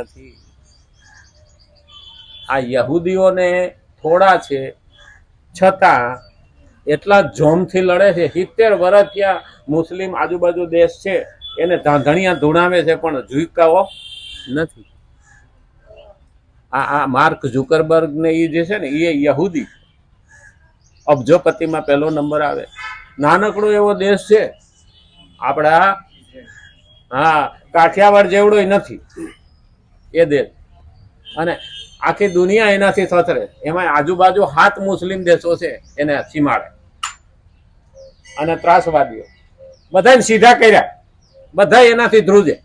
નથી. આ યહૂદીઓને થોડા છે છતાં એટલા જોમથી લડે છે. 70 વર્ષ ત્યાં મુસ્લિમ આજુબાજુ દેશ છે એને ધાંધણિયા ધૂણાવે છે પણ ઝુકાવો નથી. આ માર્ક ઝુકરબર્ગ ને એ જે છે ને એ યહૂદી અબજોપતિમાં પહેલો નંબર આવે. નાનકડો એવો દેશ છે આપણા, હા, કાઠિયાવાડ જેવડો નથી એ દેશ, અને આખી દુનિયા એનાથી થથરે. એમાં આજુબાજુ 7 મુસ્લિમ દેશો છે એને સીમાડે, અને ત્રાસવાદીઓ બધાને સીધા કર્યા, બધા એનાથી ધ્રુજે.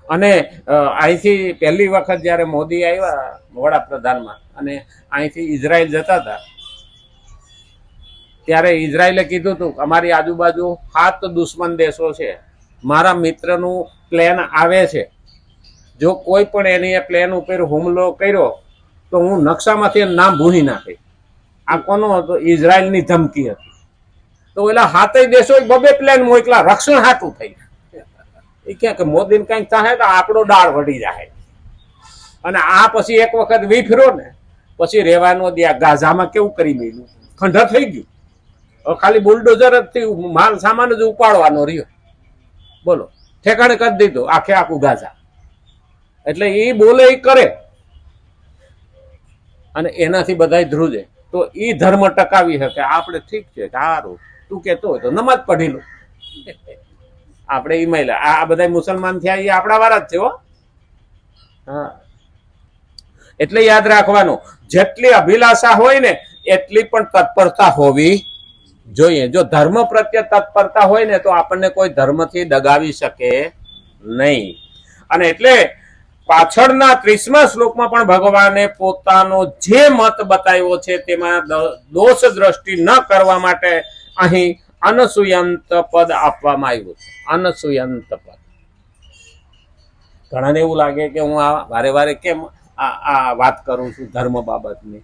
અને અહીંથી પહેલી વખત જયારે મોદી આવ્યા વડાપ્રધાનમાં અને અહીંથી ઇઝરાયલ જતા હતા ત્યારે ઇઝરાયલે કીધું હતું અમારી આજુબાજુ 7 દુશ્મન દેશો છે, મારા મિત્રનું પ્લેન આવે છે, જો કોઈ પણ એની પ્લેન ઉપર હુમલો કર્યો તો હું નકશામાંથી નામ ભૂલી નાખી. આ કોનો હતો? ઇઝરાયલની ધમકી હતી. તો એલા 7 દેશો 2 પ્લેન મોકલા રક્ષણ હાટું થઈ. એ ક્યાં કે મોદીને કંઈક થાય તો આપણો ડાળ વળી જાય. અને આ પછી એક વખત વિફરો ને પછી રહેવાનો દે. ગાઝામાં કેવું કરી દીધું, ખંડર થઈ ગયું. ખાલી બુલડોઝર જ માલ સામાન જ ઉપાડવાનો રહ્યો. બોલો, ઠેકાણે કરી દીધું આખું ગાઝા. એટલે એ બોલે એ કરે, અને એનાથી બધા ધ્રુજે. તો એ ધર્મ ટકાવી શકે. આપણે ઠીક છે, સારું તું કેતો હોય તો નમાજ પઢી લો. આપણે ઈ મહિલા આ બધા મુસલમાન થયા એ આપણા વાળા જ છે હો. હા, એટલે યાદ રાખવાનું, જેટલી અભિલાષા હોય ને એટલી પણ તત્પરતા હોવી જોઈએ. જો ધર્મ પ્રત્યે તત્પરતા હોય ને તો આપણને કોઈ ધર્મથી દગાવી શકે નહીં. અને એટલે પાછળના 30મા શ્લોકમાં પણ ભગવાને પોતાનો જે મત બતાવ્યો છે તેમાં દોષ દ્રષ્ટિ ન કરવા માટે અહીં અનસુયંત પદ આપવામાં આવ્યું છે. અનસુયંત પદ. ઘણાને એવું લાગે કે હું આ વારે વારે કેમ આ વાત કરું છું ધર્મ બાબતની.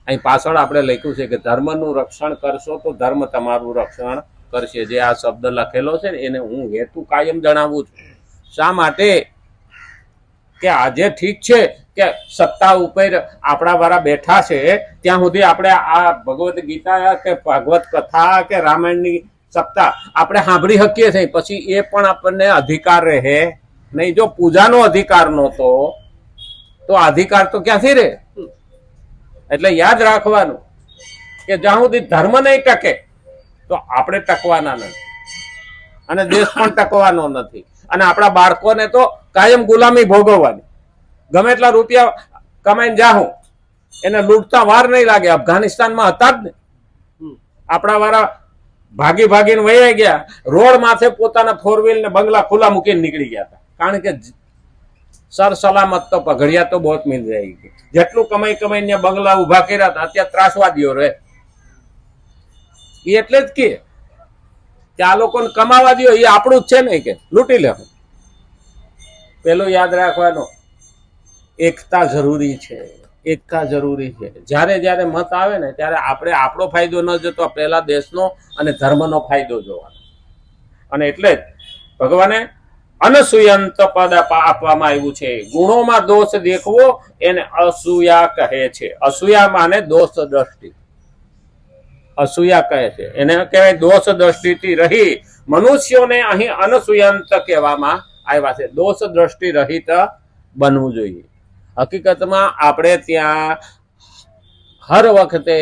અહીં પાછળ આપણે લખ્યું છે કે ધર્મનું રક્ષણ કરશો તો ધર્મ તમારું રક્ષણ કરશે. જે આ શબ્દ લખેલો છે ને એને હું હેતુ કાયમ જણાવું છું. શા માટે? કે આજે ઠીક છે કે સત્તા ઉપર આપણા વાળા બેઠા છે ત્યાં સુધી આપણે આ ભગવદ્ ગીતા કે ભાગવત કથા કે રામાયણની સત્તા આપણે સાંભળી શકીએ છીએ, પછી એ પણ આપણને અધિકાર રહે નહીં. જો પૂજાનો અધિકાર નહોતો તો અધિકાર તો ક્યાંથી રહે? એટલે યાદ રાખવાનું કે જ્યાં સુધી ધર્મ નહીં ટકે તો આપણે ટકવાના નથી, અને દેશ પણ ટકવાનો નથી. અને આપણા બાળકોને તો કાયમ ગુલામી ભોગવવાની. ગમે એટલા રૂપિયા કમાઈને જાઉં એને લૂંટતા વાર નહીં લાગે. અફઘાનિસ્તાનમાં હતા જ ને, આપણા વાળા ભાગી ભાગીને વહી ગયા. રોડ માથે પોતાના 4 વ્હીલ ને બંગલા ખુલ્લા મૂકીને નીકળી ગયા હતા. કારણ કે સર સલામત તો પગડિયા તો બહુ મિલ જાય. જેટલું કમાઈને બંગલા ઉભા કર્યા હતા અત્યારે ત્રાસવાદીઓ રહે. એટલે જ કે આ લોકોને કમાવા દો, એ આપણું જ છે ને, કે લૂંટી લે. પેલું યાદ રાખવાનો, એકતા જરૂરી છે. એકતા જરૂરી છે. જ્યારે જ્યારે મત આવે ને ત્યારે આપણે આપણો ફાયદો ન જોતો, પહેલા દેશનો અને ધર્મનો ફાયદો જોવાનો. અને એટલે જ ભગવાને અનસુયંત પદ આપવામાં આવ્યું છે. ગુણોમાં દોષ દેખવો એને અસૂયા કહે છે. અસૂયા માને દોષ દ્રષ્ટિ. અસૂયા કહે છે એને કહેવાય દોષ દ્રષ્ટિથી રહી. મનુષ્યોને અહીં અનસુયંત કહેવામાં આવ્યા છે. દોષ દ્રષ્ટિ રહિત બનવું જોઈએ. હકીકતમાં આપણે ત્યાં હર વખતે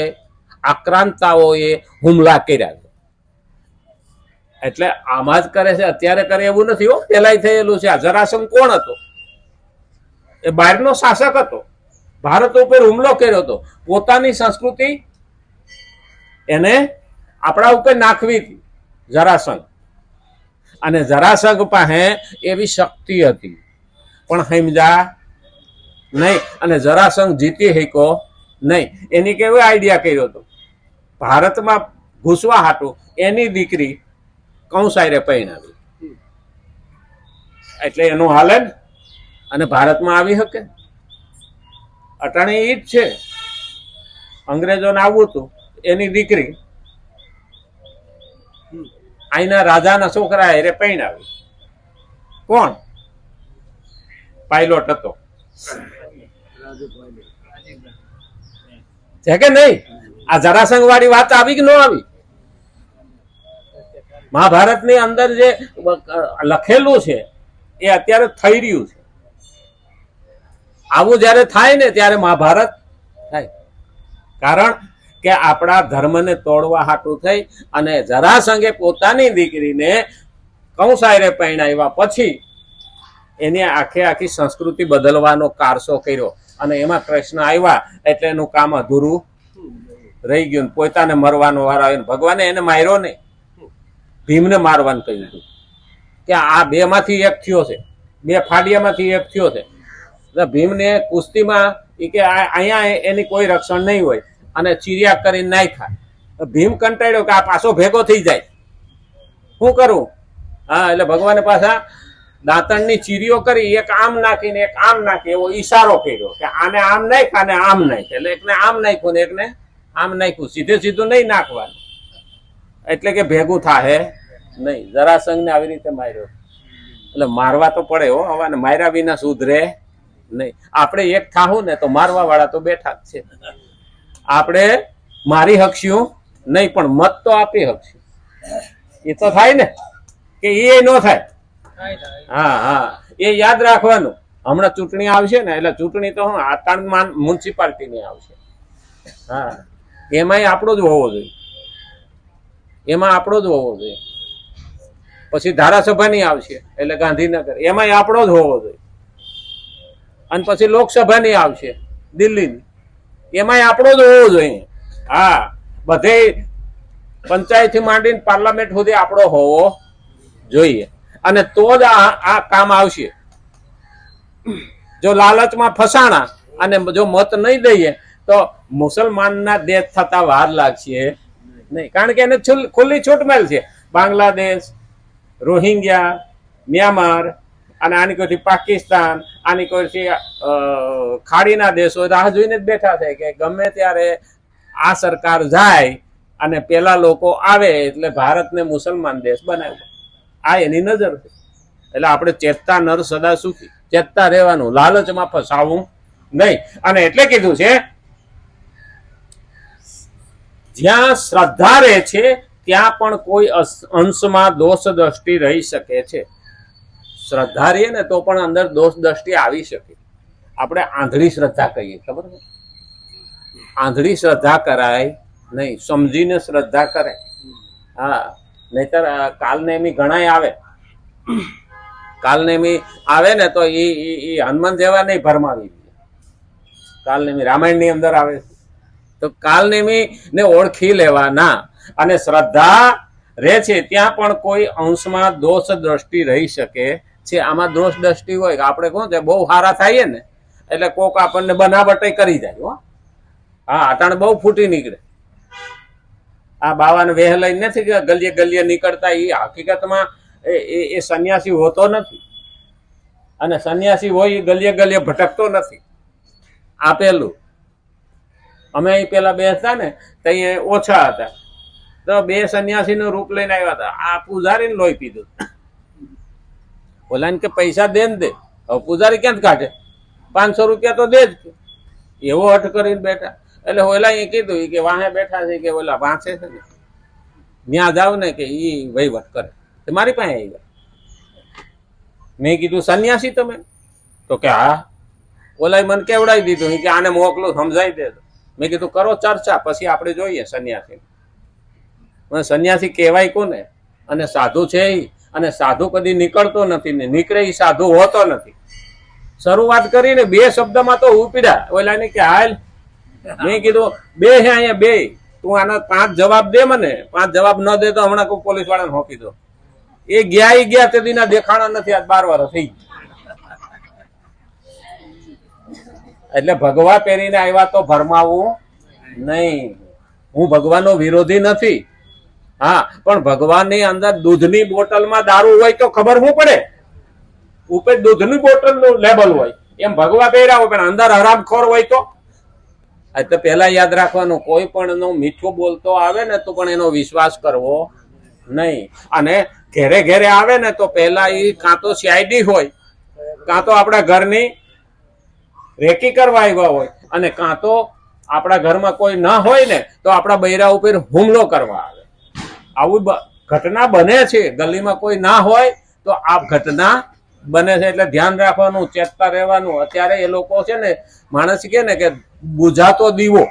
આક્રાંતાઓએ હુમલા કર્યા છે. એટલે આમાં જ કરે છે, અત્યારે કરે એવું નથી હો. પેલાય થયેલું છે. આ જરાસંઘ કોણ હતો? એ બહારનો શાસક હતો. ભારત ઉપર હુમલો કર્યો હતો. પોતાની સંસ્કૃતિ એને આપણા ઉપર નાખવી હતી જરાસંઘ. અને જરાસંઘ પાસે એવી શક્તિ હતી પણ સમજા નહીં, અને જરાસંઘ જીતી શક્યો નહીં. એની કેવો આઈડિયા કર્યો હતો? ભારતમાં ઘૂસવા હાટું એની દીકરી કંસાયરે પરણાવી, એટલે એનું હાલે ને, અને ભારતમાં આવી શકે. અટાણે ઈ જ છે. અંગ્રેજોને આવવું હતું, એની દીકરી અહીંના રાજાના છોકરા એને પરણાવી. કોણ? પાયલોટ હતો છે કે નહીં? આ જરાસંઘ વાળી વાત આવી કે ન આવી? મહાભારતની અંદર જે લખેલું છે એ અત્યારે થઈ રહ્યું છે. આવું જયારે થાય ને ત્યારે મહાભારત થાય. કારણ કે આપણા ધર્મને તોડવા હાટું થઈ અને જરાસંઘે પોતાની દીકરીને કંસાયરે પરણાવ્યા પછી એની આખી સંસ્કૃતિ બદલવાનો કારસો કર્યો અને એમાં કૃષ્ણ આવ્યા એટલે એનું કામ અધૂરું રહી ગયું. પોતાને મરવાનો વાર આવ્યો. ભગવાને એને માર્યો નહીં, ભીમને મારવાનું કહ્યું હતું કે આ બે માંથી એક થયો છે, બે ફાડિયામાંથી એક થયો છે. ભીમને કુસ્તીમાં એ કે અહીંયા એની કોઈ રક્ષણ નહીં હોય અને ચીરિયા કરીને નાખ્યા. ભીમ કંટાળ્યો કે આ પાછો ભેગો થઈ જાય, શું કરું? હા, એટલે ભગવાને પાછા દાંતણની ચીરીઓ કરી, એક આમ નાખીને એક આમ નાખી એવો ઈશારો કર્યો કે આને આમ નાખ આને આમ નાખ. એટલે એકને આમ નાખ્યું ને એકને આમ નાખ્યું. સીધું નહીં નાખવાનું, એટલે કે ભેગું થાહે નહીં. જરાસંઘને આવી રીતે માર્યો. એટલે મારવા તો પડે હો, હવે માર્યા વિના સુધરે નહીં. આપણે એક થાવું ને તો મારવા વાળા તો બેઠા જ છે. આપણે મારી હકશું નહીં પણ મત તો આપી હકશું. એ તો થાય ને કે એ ન થાય? હા, એ યાદ રાખવાનું. હમણાં ચૂંટણી આવશે ને એટલે ચૂંટણી તો હું આતાણ મ્યુનિસિપાલિટીની આવશે. હા, એમાંય આપણો જ હોવો જોઈએ, એમાં આપણો જ હોવો જોઈએ. પછી ધારાસભાની આવશે એટલે ગાંધીનગર, એમાંય આપણો જ હોવો જોઈએ. અને પછી લોકસભાની આવશે દિલ્હીની, એમાંય આપણો જ હોવો જોઈએ. હા, બધે પંચાયત થી માંડીને પાર્લામેન્ટ સુધી આપણો હોવો જોઈએ. અને તો જ આ કામ આવશે. જો લાલચમાં ફસાણા અને જો મત નહીં દઈએ તો મુસલમાનના દેશ થતા વાર લાગશે નહીં. કારણ કે એને ખુલ્લી છૂટ મેલ છે. બાંગ્લાદેશ, રોહિંગ્યા, મ્યાનમાર અને આની કોઈથી પાકિસ્તાન, આની કોઈથી ખાડીના દેશો રાહ જોઈને જ બેઠા છે કે ગમે ત્યારે આ સરકાર જાય અને પેલા લોકો આવે એટલે ભારતને મુસલમાન દેશ બનાવ્યો. આ એની નજર છે. એટલે આપણે ચેતતા નર સદા સુખી, ચેતતા રહેવાનું, લાલચમાં ફસાવું નહીં. અને એટલે કીધું છે જ્યાં શ્રદ્ધા રહે છે ત્યાં પણ કોઈ અંશમાં દોષ દ્રષ્ટિ રહી શકે છે. શ્રદ્ધા રહીએ ને તો પણ અંદર દોષ દ્રષ્ટિ આવી શકે. આપણે આંધળી શ્રદ્ધા કહીએ, ખબર છે? આંધળી શ્રદ્ધા કરાય નહીં, સમજીને શ્રદ્ધા કરે. હા, નહીતર કાલનેમી ઘણાય આવે. કાલનેમી આવે ને તો એ હનુમાન જેવા નહીં ભરમાવી. કાલનેમી રામાયણ ની અંદર આવે તો કાલનેમી ને ઓળખી લેવાના. અને શ્રદ્ધા રહે છે ત્યાં પણ કોઈ અંશમાં દોષ દ્રષ્ટિ રહી શકે છે. આમાં દોષ દ્રષ્ટિ હોય કે આપણે કોણ છે બહુ સારા થાય ને એટલે કોક આપણને બનાવટ કરી જાય. હા, અટાણે બહુ ફૂટી નીકળે. આ બાવાને વેહ લઈને નથી કે ગલીએ ગલીએ નીકળતા, એ હકીકતમાં એ સંન્યાસી હોતો નથી. અને સંન્યાસી હોય એ ગલીએ ગલીએ ભટકતો નથી. આ પેલું અમે અહીં પેલા બે હતા ને તો અહીંયા ઓછા હતા તો બે સંન્યાસીનું રૂપ લઈને આવ્યા હતા. આ પૂજારીને લોહી પીધું. ઓલાને કે પૈસા દે ને દે. હવે પૂજારી ક્યાં કાઢે? 500 રૂપિયા તો દે જ. એવો હઠ કરીને બેઠા. એટલે ઓલા એ કીધું કે વાહે બેઠા છે કે ઓલા વાંચે છે ને ત્યાં જાવ ને કે ઈ વહીવટ કરે. મારી પાસે આવી ગયા. મેં કીધું સંન્યાસી તમે? તો કે હા. ઓલા મને કેવડાવી દીધું કે આને મોકલો સમજાવી દે. મેં કીધું કરો ચર્ચા પછી આપણે જોઈએ સંન્યાસી. સંન્યાસી કહેવાય કોને? અને સાધુ છે એ. અને સાધુ કદી નીકળતો નથી ને નીકળે એ સાધુ હોતો નથી. શરૂઆત કરીને 2 શબ્દમાં તો ઉપડ્યા. ઓલા ને કે હાલ. મેં કીધું બે હે અહીંયા બે, તું આના 5 જવાબ દે મને. 5 જવાબ ન દે તો હમણાં કોઈ પોલીસ વાળાને હોપી દો. એ ગયા તે દીના દેખાણા નથી. આજ 12 વર્ષ થઈ. એટલે ભગવા પહેરીને આવ્યા તો ભરમાવું નહીં. હું ભગવાનનો વિરોધી નથી. હા, પણ ભગવાનની અંદર દૂધની બોટલમાં દારૂ હોય તો ખબર શું પડે? ઉપર દૂધની બોટલનું લેબલ હોય એમ ભગવા પહેર્યા હોય પણ અંદર હરામખોર હોય તો? એટલે પેલા યાદ રાખવાનું, કોઈ પણ નો મીઠું બોલતો આવે ને તો પણ એનો વિશ્વાસ કરવો નહીં. અને ઘેરે ઘેરે આવે ને તો પેલા એ કાં તો સીઆઈડી હોય કાં તો આપણા ઘરની રેકી કરવા આવ્યા હોય અને કાં તો આપણા ઘરમાં કોઈ ના હોય ને તો આપણા બૈરા ઉપર હુમલો કરવા આવે. આવું ઘટના બને છે. ગલીમાં કોઈ ના હોય તો આ ઘટના બને છે. એટલે ધ્યાન રાખવાનું, ચેતતા રહેવાનું. અત્યારે એ લોકો છે ને, માણસ કે ને કે બુઝાતો દીવો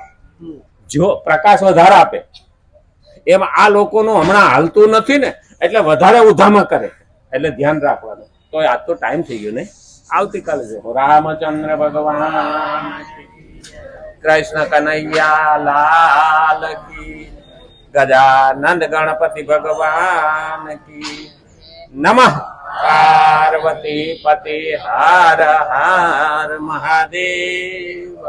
જો પ્રકાશ વધારે આપે, એમ આ લોકોનું હમણાં હાલતું નથી ને, એટલે વધારે ઉધામા કરે. એટલે ધ્યાન રાખવાનું. તો આજ તો ટાઈમ થઈ ગયો ને, આવતીકાલે છે. રામચંદ્ર ભગવાન કૃષ્ણ કનૈયા લાલ કી, ગજાનંદ ગણપતિ ભગવાન કી, નમઃ પાર્વતી પતિ હર હર મહાદેવ.